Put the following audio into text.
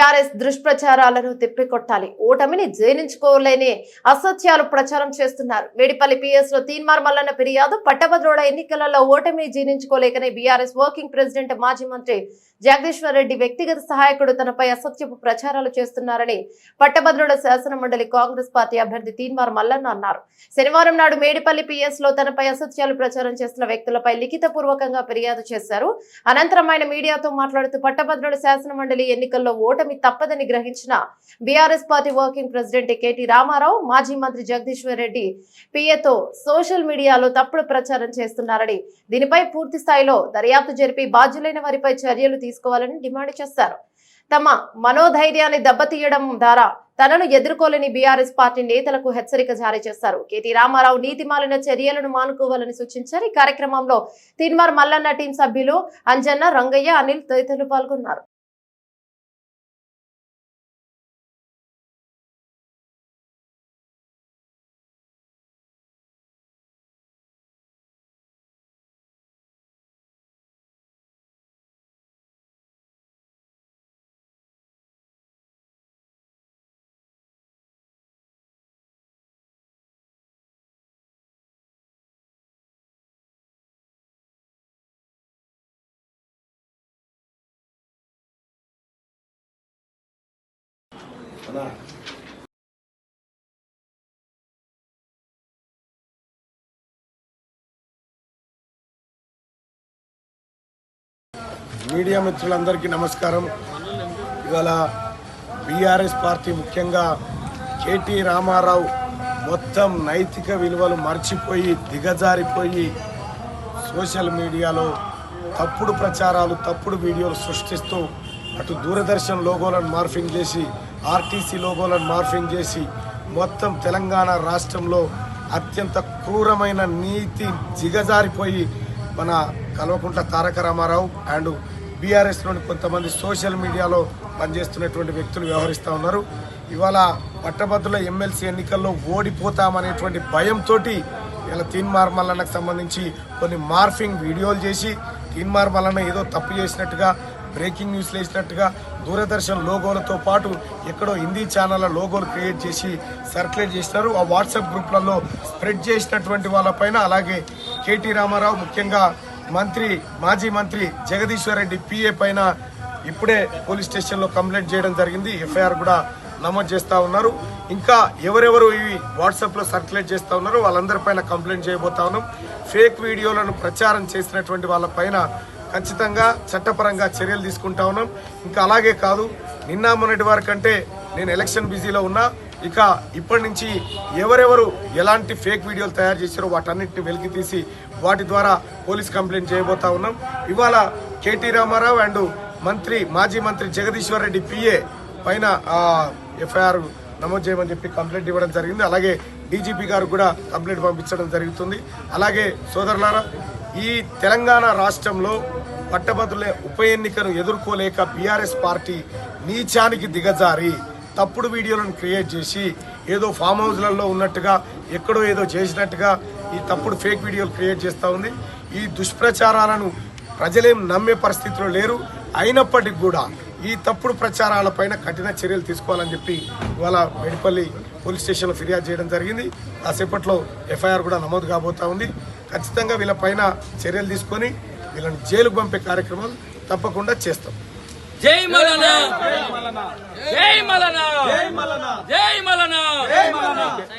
BRS దుష్ప్రచారాలను తిప్పికొట్టాలి. ఓటమిని జీర్ణించుకోలేని అసత్యాలు ప్రచారం చేస్తున్నారు. మేడిపల్లి పిఎస్ లో తీన్మార్ మల్లన్న ఫిర్యాదు. పట్టభద్రుల ఎన్నికలలో ఓటమిని జీర్ణించుకోలేకనే బీఆర్ఎస్ వర్కింగ్ ప్రెసిడెంట్ మాజీ మంత్రి జగదీశ్వర్ రెడ్డి వ్యక్తిగత సహాయకుడు తనపై అసత్యపు ప్రచారాలు చేస్తున్నారని పట్టభద్రుల శాసన మండలి కాంగ్రెస్ పార్టీ అభ్యర్థి తీన్మార్ మల్లన్న అన్నారు. శనివారం నాడు మేడిపల్లి పిఎస్ లో తనపై అసత్యాలు ప్రచారం చేస్తున్న వ్యక్తులపై లిఖిత పూర్వకంగా ఫిర్యాదు చేశారు. అనంతరం ఆయన మీడియాతో మాట్లాడుతూ పట్టభద్రుల శాసన మండలి ఎన్నికల్లో ఓటమి తప్పదని గ్రహించిన BRS party working president KT Rama Rao మాజీ మంత్రి జగదీశ్వర్ రెడ్డి పిఏతో సోషల్ మీడియాలో తప్పుడు ప్రచారం చేస్తున్నారని, దీనిపై పూర్తి స్థాయిలో దర్యాప్తు జరిపి బాధ్యులైన వారిపై చర్యలు తీసుకోవాలని డిమాండ్ చేశారు. తమ మనోధైర్యాన్ని దెబ్బతీయడం ద్వారా తనను ఎదుర్కోలేని బీఆర్ఎస్ పార్టీ నేతలకు హెచ్చరిక జారీ చేశారు. కేటీ రామారావు నీతిమాలిన చర్యలను మానుకోవాలని సూచించారు. ఈ కార్యక్రమంలో తీన్మార్ మల్లన్న టీం సభ్యులు అంజన్న, రంగయ్య, అనిల్ తదితరులు పాల్గొన్నారు. మీడియా మిత్రులందరికీ నమస్కారం. ఇవాళ బీఆర్ఎస్ పార్టీ ముఖ్యంగా కేటీ రామారావు మొత్తం నైతిక విలువలు మర్చిపోయి దిగజారిపోయి సోషల్ మీడియాలో తప్పుడు ప్రచారాలు, తప్పుడు వీడియోలు సృష్టిస్తూ అటు దూరదర్శన్ లోగోలను మార్ఫింగ్ చేసి, ఆర్టీసీ లోగోలను మార్ఫింగ్ చేసి మొత్తం తెలంగాణ రాష్ట్రంలో అత్యంత క్రూరమైన నీతి దిగజారిపోయి మన కల్వకుంట్ల తారక రామారావు అండ్ బీఆర్ఎస్లోని కొంతమంది సోషల్ మీడియాలో పనిచేస్తున్నటువంటి వ్యక్తులు వ్యవహరిస్తూ ఉన్నారు. ఇవాళ పట్టభద్రుల ఎమ్మెల్సీ ఎన్నికల్లో ఓడిపోతామనేటువంటి భయంతో ఇలా తీన్మార్ మల్లన్నకు సంబంధించి కొన్ని మార్ఫింగ్ వీడియోలు చేసి తీన్మార్ మల్లన్న ఏదో తప్పు చేసినట్టుగా, బ్రేకింగ్ న్యూస్లు వేసినట్టుగా దూరదర్శన్ లోగోలతో పాటు ఎక్కడో హిందీ ఛానళ్ళ లోగోలు క్రియేట్ చేసి సర్క్యులేట్ చేసినారు. ఆ వాట్సాప్ గ్రూప్లలో స్ప్రెడ్ చేసినటువంటి వాళ్ళపైన, అలాగే కేటీ రామారావు ముఖ్యంగా మాజీ మంత్రి జగదీశ్వర్ రెడ్డి పిఏ పైన ఇప్పుడే పోలీస్ స్టేషన్లో కంప్లైంట్ చేయడం జరిగింది. ఎఫ్ఐఆర్ కూడా నమోదు చేస్తూ ఉన్నారు. ఇంకా ఎవరెవరు ఇవి వాట్సాప్లో సర్క్యులేట్ చేస్తూ ఉన్నారో వాళ్ళందరిపైన కంప్లైంట్ చేయబోతా ఉన్నాం. ఫేక్ వీడియోలను ప్రచారం చేసినటువంటి వాళ్ళపైన ఖచ్చితంగా చట్టపరంగా చర్యలు తీసుకుంటా ఉన్నాం. ఇంకా అలాగే కాదు, నిన్న మొన్నటి వరకంటే నేను ఎలక్షన్ బిజీలో ఉన్నా, ఇక ఇప్పటి నుంచి ఎవరెవరు ఎలాంటి ఫేక్ వీడియోలు తయారు చేశారో వాటన్నిటిని వెలికి తీసి వాటి ద్వారా పోలీస్ కంప్లైంట్ చేయబోతా ఉన్నాం. ఇవాళ కేటీ రామారావు అండ్ మాజీ మంత్రి జగదీశ్వర్ రెడ్డి పిఏ పైన ఎఫ్ఐఆర్ నమోదు చేయమని చెప్పి కంప్లైంట్ ఇవ్వడం జరిగింది. అలాగే డీజీపీ గారు కూడా కంప్లైంట్ పంపించడం జరుగుతుంది. అలాగే సోదరులారా, ఈ తెలంగాణ రాష్ట్రంలో పట్టభద్రుల ఉప ఎన్నికను ఎదుర్కోలేక బీఆర్ఎస్ పార్టీ నీచానికి దిగజారి తప్పుడు వీడియోలను క్రియేట్ చేసి ఏదో ఫామ్ హౌస్లలో ఉన్నట్టుగా, ఎక్కడో ఏదో చేసినట్టుగా ఈ తప్పుడు ఫేక్ వీడియోలు క్రియేట్ చేస్తూ ఉంది. ఈ దుష్ప్రచారాలను ప్రజలేం నమ్మే పరిస్థితిలో లేరు. అయినప్పటికీ కూడా ఈ తప్పుడు ప్రచారాలపైన కఠిన చర్యలు తీసుకోవాలని చెప్పి ఇవాళ మేడిపల్లి పోలీస్ స్టేషన్లో ఫిర్యాదు చేయడం జరిగింది. కాసేపట్లో ఎఫ్ఐఆర్ కూడా నమోదు కాబోతా ఉంది. ఖచ్చితంగా వీళ్ళపైన చర్యలు తీసుకొని వీళ్ళని జైలుకు పంపే కార్యక్రమాలు తప్పకుండా చేస్తాం. జై మల్లన్న, జై మల్లన్న, జై మల్లన్న, జై మల్లన్న.